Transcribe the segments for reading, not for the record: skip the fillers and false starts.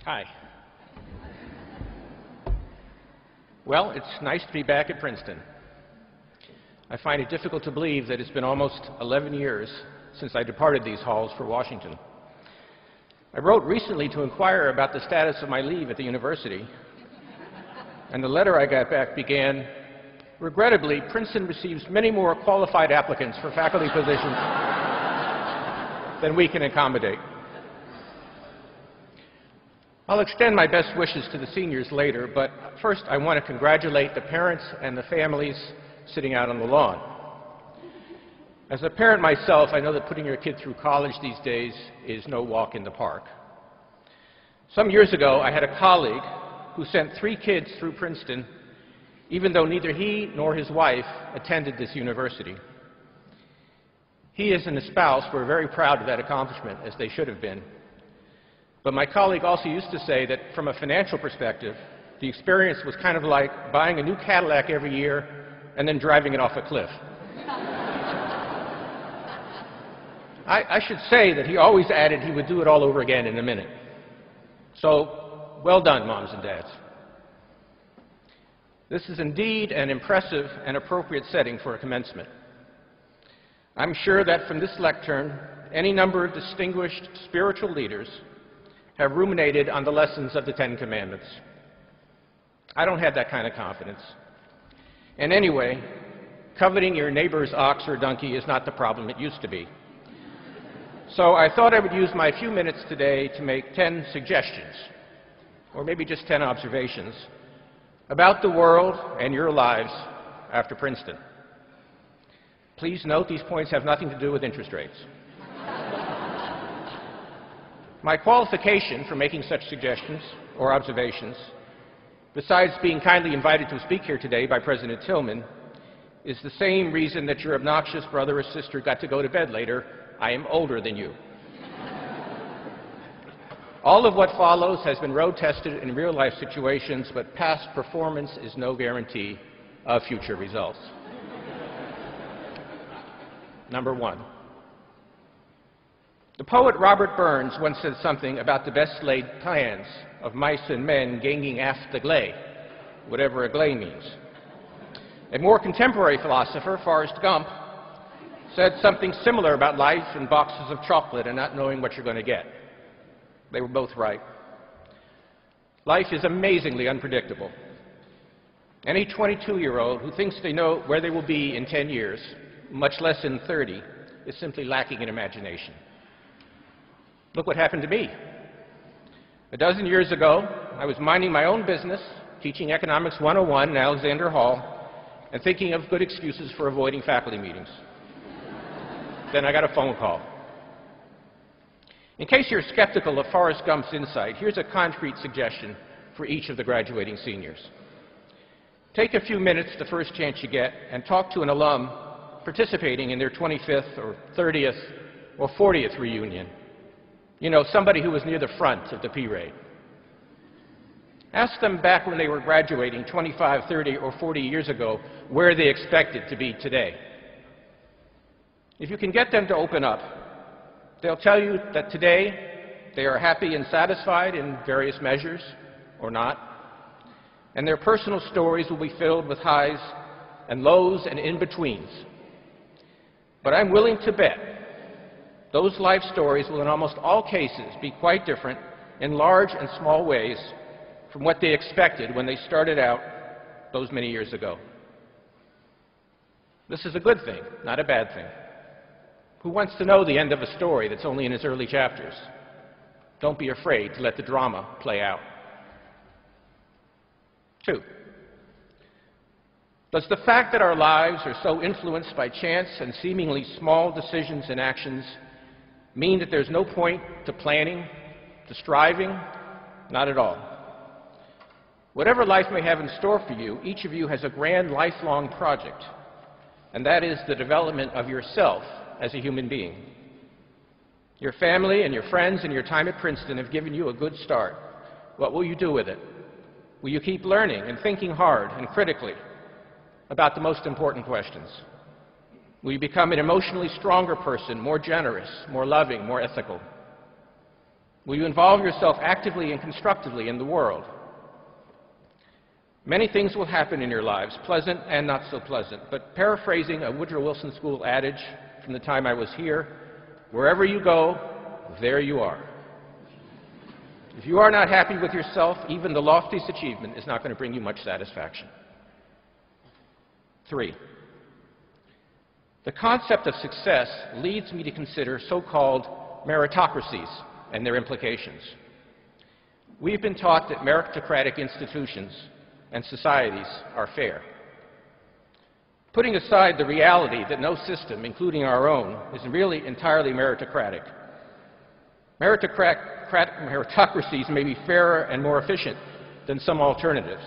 Hi. Well, it's nice to be back at Princeton. I find it difficult to believe that it's been almost 11 years since I departed these halls for Washington. I wrote recently to inquire about the status of my leave at the university, and the letter I got back began, "Regrettably, Princeton receives many more qualified applicants for faculty positions than we can accommodate." I'll extend my best wishes to the seniors later, but first I want to congratulate the parents and the families sitting out on the lawn. As a parent myself, I know that putting your kid through college these days is no walk in the park. Some years ago, I had a colleague who sent 3 kids through Princeton, even though neither he nor his wife attended this university. He and his spouse were very proud of that accomplishment, as they should have been. But my colleague also used to say that from a financial perspective, the experience was kind of like buying a new Cadillac every year and then driving it off a cliff. I should say that he always added he would do it all over again in a minute. So, well done, moms and dads. This is indeed an impressive and appropriate setting for a commencement. I'm sure that from this lectern, any number of distinguished spiritual leaders have ruminated on the lessons of the 10 Commandments. I don't have that kind of confidence. And anyway, coveting your neighbor's ox or donkey is not the problem it used to be. So I thought I would use my few minutes today to make 10 suggestions, or maybe just 10 observations, about the world and your lives after Princeton. Please note these points have nothing to do with interest rates. My qualification for making such suggestions or observations, besides being kindly invited to speak here today by President Tillman, is the same reason that your obnoxious brother or sister got to go to bed later. I am older than you. All of what follows has been road-tested in real-life situations, but past performance is no guarantee of future results. Number 1. The poet Robert Burns once said something about the best laid plans of mice and men ganging aft the gley, whatever a gley means. A more contemporary philosopher, Forrest Gump, said something similar about life and boxes of chocolate and not knowing what you're going to get. They were both right. Life is amazingly unpredictable. Any 22-year-old who thinks they know where they will be in 10 years, much less in 30, is simply lacking in imagination. Look what happened to me. A dozen years ago, I was minding my own business, teaching Economics 101 in Alexander Hall, and thinking of good excuses for avoiding faculty meetings. Then I got a phone call. In case you're skeptical of Forrest Gump's insight, here's a concrete suggestion for each of the graduating seniors. Take a few minutes the first chance you get and talk to an alum participating in their 25th or 30th or 40th reunion. You know, somebody who was near the front of the parade. Ask them back when they were graduating 25, 30, or 40 years ago where they expected to be today. If you can get them to open up, they'll tell you that today they are happy and satisfied in various measures, or not, and their personal stories will be filled with highs and lows and in-betweens. But I'm willing to bet those life stories will in almost all cases be quite different in large and small ways from what they expected when they started out those many years ago. This is a good thing, not a bad thing. Who wants to know the end of a story that's only in its early chapters? Don't be afraid to let the drama play out. 2. Does the fact that our lives are so influenced by chance and seemingly small decisions and actions mean that there's no point to planning, to striving? Not at all. Whatever life may have in store for you, each of you has a grand lifelong project, and that is the development of yourself as a human being. Your family and your friends and your time at Princeton have given you a good start. What will you do with it? Will you keep learning and thinking hard and critically about the most important questions? Will you become an emotionally stronger person, more generous, more loving, more ethical? Will you involve yourself actively and constructively in the world? Many things will happen in your lives, pleasant and not so pleasant, but paraphrasing a Woodrow Wilson School adage from the time I was here, wherever you go, there you are. If you are not happy with yourself, even the loftiest achievement is not going to bring you much satisfaction. 3. The concept of success leads me to consider so-called meritocracies and their implications. We've been taught that meritocratic institutions and societies are fair. Putting aside the reality that no system, including our own, is really entirely meritocratic. Meritocracies may be fairer and more efficient than some alternatives.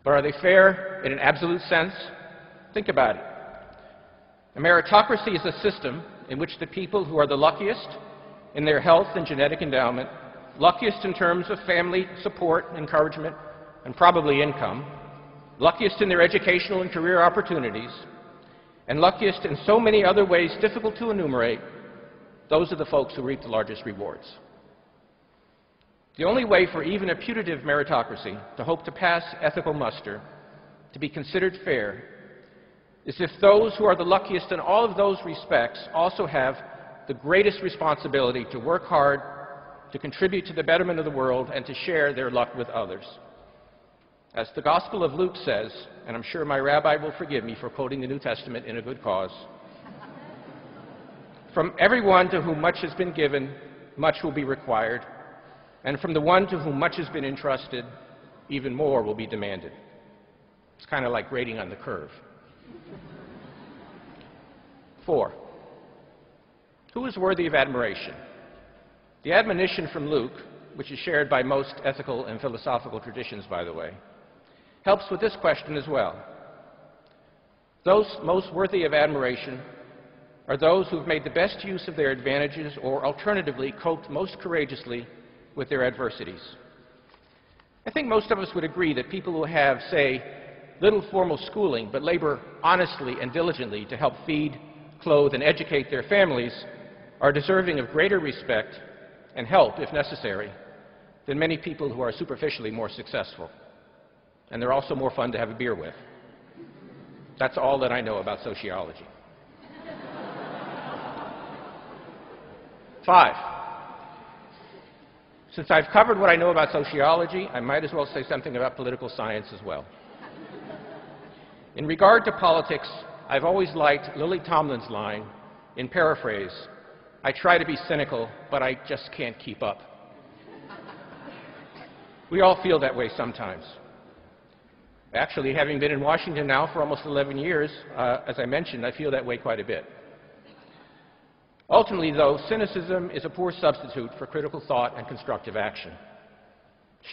But are they fair in an absolute sense? Think about it. A meritocracy is a system in which the people who are the luckiest in their health and genetic endowment, luckiest in terms of family support, encouragement, and probably income, luckiest in their educational and career opportunities, and luckiest in so many other ways difficult to enumerate, those are the folks who reap the largest rewards. The only way for even a putative meritocracy to hope to pass ethical muster, to be considered fair, is if those who are the luckiest in all of those respects also have the greatest responsibility to work hard, to contribute to the betterment of the world, and to share their luck with others. As the Gospel of Luke says, and I'm sure my rabbi will forgive me for quoting the New Testament in a good cause, from everyone to whom much has been given, much will be required, and from the one to whom much has been entrusted, even more will be demanded. It's kind of like grading on the curve. 4. Who is worthy of admiration? The admonition from Luke, which is shared by most ethical and philosophical traditions, by the way, helps with this question as well. Those most worthy of admiration are those who have made the best use of their advantages or alternatively coped most courageously with their adversities. I think most of us would agree that people who have, say, little formal schooling but labor honestly and diligently to help feed, clothe, and educate their families are deserving of greater respect and help, if necessary, than many people who are superficially more successful. And they're also more fun to have a beer with. That's all that I know about sociology. 5. Since I've covered what I know about sociology, I might as well say something about political science as well. In regard to politics, I've always liked Lily Tomlin's line, in paraphrase, I try to be cynical, but I just can't keep up. We all feel that way sometimes. Actually, having been in Washington now for almost 11 years, as I mentioned, I feel that way quite a bit. Ultimately, though, cynicism is a poor substitute for critical thought and constructive action.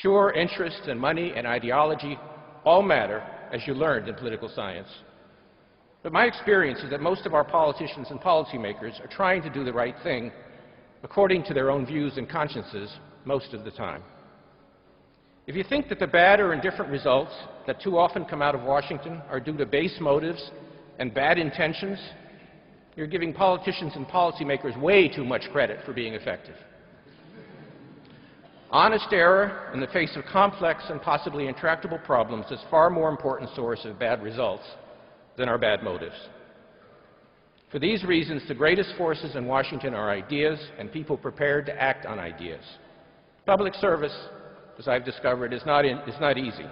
Sure, interest and money and ideology all matter, as you learned in political science. But my experience is that most of our politicians and policymakers are trying to do the right thing according to their own views and consciences most of the time. If you think that the bad or indifferent results that too often come out of Washington are due to base motives and bad intentions, you're giving politicians and policymakers way too much credit for being effective. Honest error in the face of complex and possibly intractable problems is far more important source of bad results than our bad motives. For these reasons, the greatest forces in Washington are ideas and people prepared to act on ideas. Public service, as I've discovered, is not easy.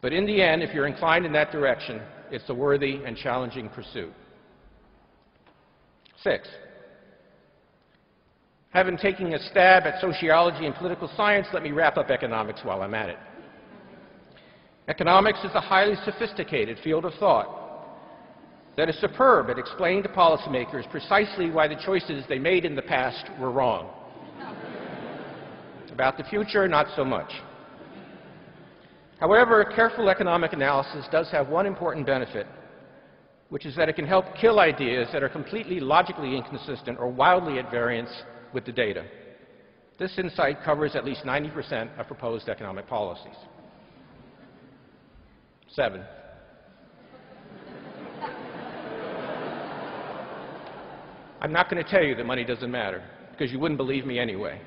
But in the end, if you're inclined in that direction, it's a worthy and challenging pursuit. 6. Having taken a stab at sociology and political science, let me wrap up economics while I'm at it. Economics is a highly sophisticated field of thought that is superb at explaining to policymakers precisely why the choices they made in the past were wrong. About the future, not so much. However, careful economic analysis does have one important benefit, which is that it can help kill ideas that are completely logically inconsistent or wildly at variance with the data. This insight covers at least 90% of proposed economic policies. 7. I'm not going to tell you that money doesn't matter. because you wouldn't believe me anyway.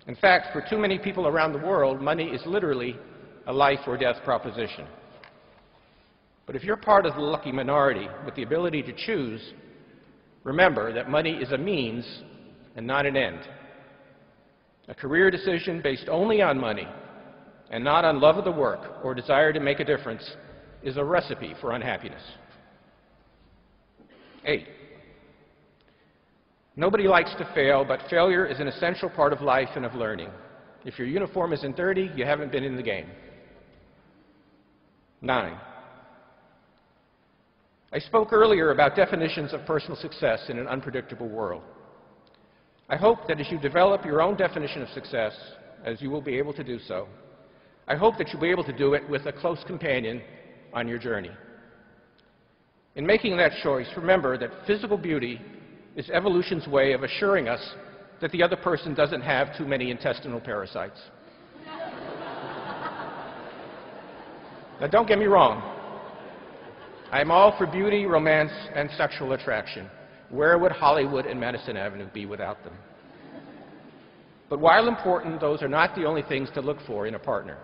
In fact, for too many people around the world, money is literally a life or death proposition. But if you're part of the lucky minority with the ability to choose, remember that money is a means and not an end. A career decision based only on money and not on love of the work or desire to make a difference is a recipe for unhappiness. 8. Nobody likes to fail, but failure is an essential part of life and of learning. If your uniform isn't dirty, you haven't been in the game. 9. I spoke earlier about definitions of personal success in an unpredictable world. I hope that as you develop your own definition of success, as you will be able to do so, I hope that you'll be able to do it with a close companion on your journey. In making that choice, remember that physical beauty is evolution's way of assuring us that the other person doesn't have too many intestinal parasites. Now, don't get me wrong. I'm all for beauty, romance, and sexual attraction. Where would Hollywood and Madison Avenue be without them? But while important, those are not the only things to look for in a partner.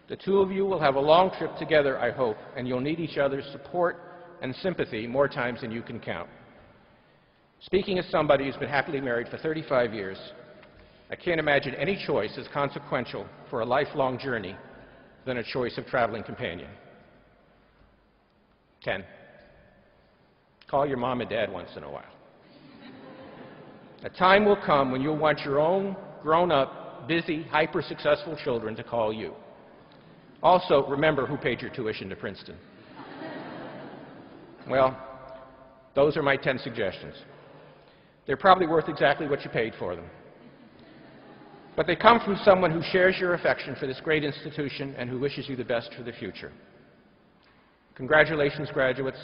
The two of you will have a long trip together, I hope, and you'll need each other's support and sympathy more times than you can count. Speaking as somebody who's been happily married for 35 years, I can't imagine any choice as consequential for a lifelong journey than a choice of traveling companion. 10. Call your mom and dad once in a while. A time will come when you'll want your own grown-up, busy, hyper-successful children to call you. Also, remember who paid your tuition to Princeton. Well, those are my 10 suggestions. They're probably worth exactly what you paid for them. But they come from someone who shares your affection for this great institution and who wishes you the best for the future. Congratulations, graduates.